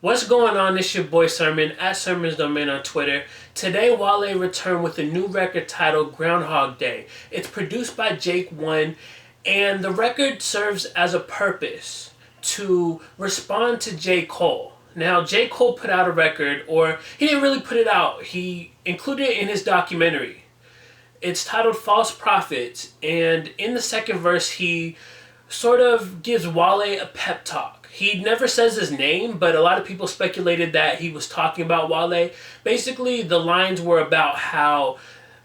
What's going on? It's your boy Sermon at Sermon's Domain on Twitter. Today, Wale returned with a new record titled Groundhog Day. It's produced by Jake One, and the record serves as a purpose to respond to J. Cole. Now, J. Cole put out a record, or he didn't really put it out. He included it in his documentary. It's titled False Prophets, and in the second verse, he sort of gives Wale a pep talk. He never says his name, but a lot of people speculated that he was talking about Wale. Basically, the lines were about how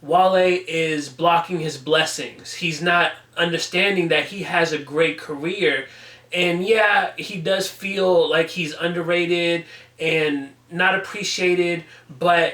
Wale is blocking his blessings. He's not understanding that he has a great career. And yeah, he does feel like he's underrated and not appreciated, but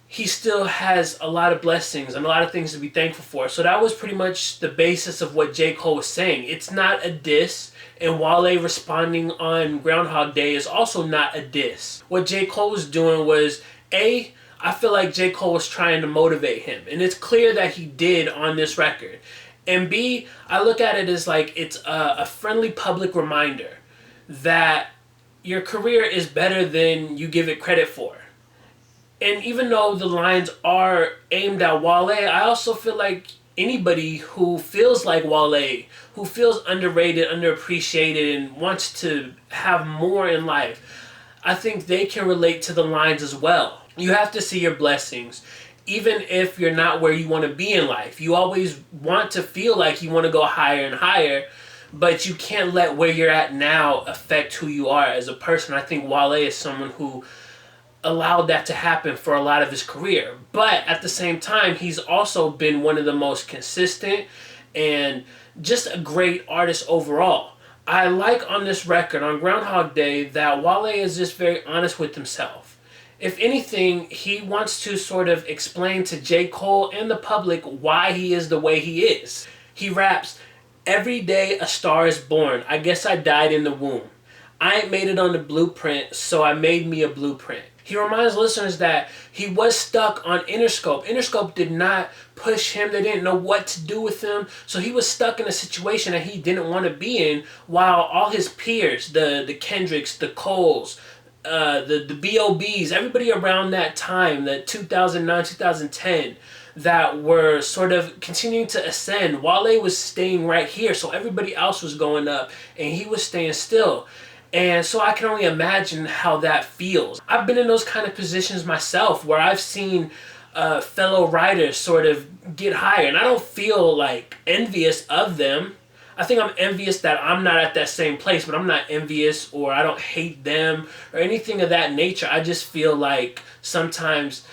he still has a lot of blessings and a lot of things to be thankful for. So that was pretty much the basis of what J. Cole was saying. It's not a diss, and Wale responding on Groundhog Day is also not a diss. What J. Cole was doing was, I feel like J. Cole was trying to motivate him, and it's clear that he did on this record. And B, I look at it as like it's a friendly public reminder that your career is better than you give it credit for. And even though the lines are aimed at Wale, I also feel like anybody who feels like Wale, who feels underrated, underappreciated, and wants to have more in life, I think they can relate to the lines as well. You have to see your blessings. Even if you're not where you want to be in life, you always want to feel like you want to go higher and higher, but you can't let where you're at now affect who you are as a person. I think Wale is someone who allowed that to happen for a lot of his career. But at the same time, he's also been one of the most consistent and just a great artist overall. I like on this record, on Groundhog Day, that Wale is just very honest with himself. If anything, he wants to sort of explain to J. Cole and the public why he is the way he is. He raps, "Every day a star is born. I guess I died in the womb. I ain't made it on the blueprint, so I made me a blueprint." He reminds listeners that he was stuck on Interscope. Interscope did not push him. They didn't know what to do with him. So he was stuck in a situation that he didn't want to be in, while all his peers, the Kendricks, the Coles, the B.O.B.s, everybody around that time, that 2009, 2010, that were sort of continuing to ascend. Wale was staying right here, so everybody else was going up, and he was staying still. And so I can only imagine how that feels. I've been in those kind of positions myself where I've seen fellow writers sort of get higher, and I don't feel like envious of them. I think I'm envious that I'm not at that same place, but I'm not envious or I don't hate them or anything of that nature. I just feel like sometimes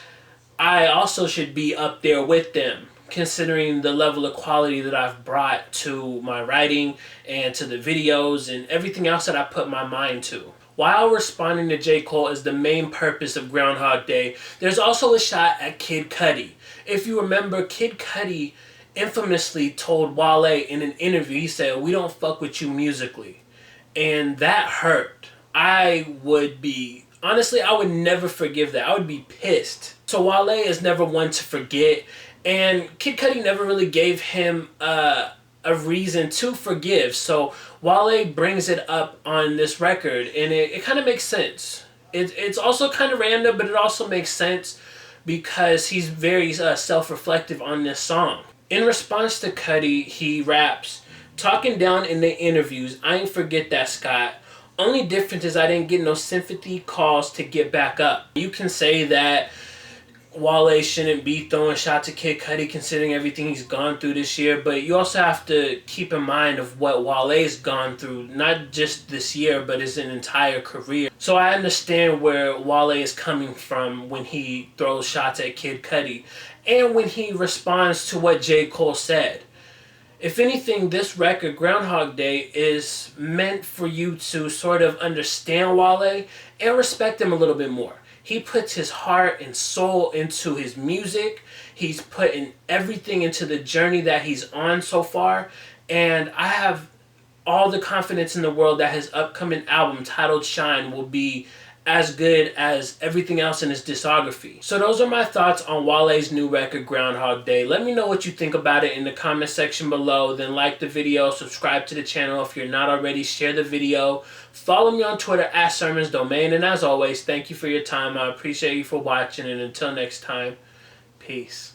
I also should be up there with them, considering the level of quality that I've brought to my writing and to the videos and everything else that I put my mind to. While responding to J. Cole is the main purpose of Groundhog Day, there's also a shot at Kid Cudi. If you remember, Kid Cudi infamously told Wale in an interview, he said, "We don't fuck with you musically." And that hurt. Honestly, I would never forgive that. I would be pissed. So Wale is never one to forget. And Kid Cudi never really gave him a reason to forgive. So Wale brings it up on this record, and it kind of makes sense. It's also kind of random, but it also makes sense because he's very self-reflective on this song. In response to Cudi, he raps, "Talking down in the interviews, I ain't forget that, Scott. Only difference is I didn't get no sympathy calls to get back up." You can say that Wale shouldn't be throwing shots at Kid Cudi considering everything he's gone through this year, but you also have to keep in mind of what Wale's gone through, not just this year, but his entire career. So I understand where Wale is coming from when he throws shots at Kid Cudi and when he responds to what J. Cole said. If anything, this record, Groundhog Day, is meant for you to sort of understand Wale and respect him a little bit more. He puts his heart and soul into his music. He's putting everything into the journey that he's on so far. And I have all the confidence in the world that his upcoming album titled Shine will be as good as everything else in his discography. So those are my thoughts on Wale's new record, Groundhog Day. Let me know what you think about it in the comment section below. Then like the video, subscribe to the channel if you're not already, share the video. Follow me on Twitter at Sermons Domain. And as always, thank you for your time. I appreciate you for watching. And until next time, peace.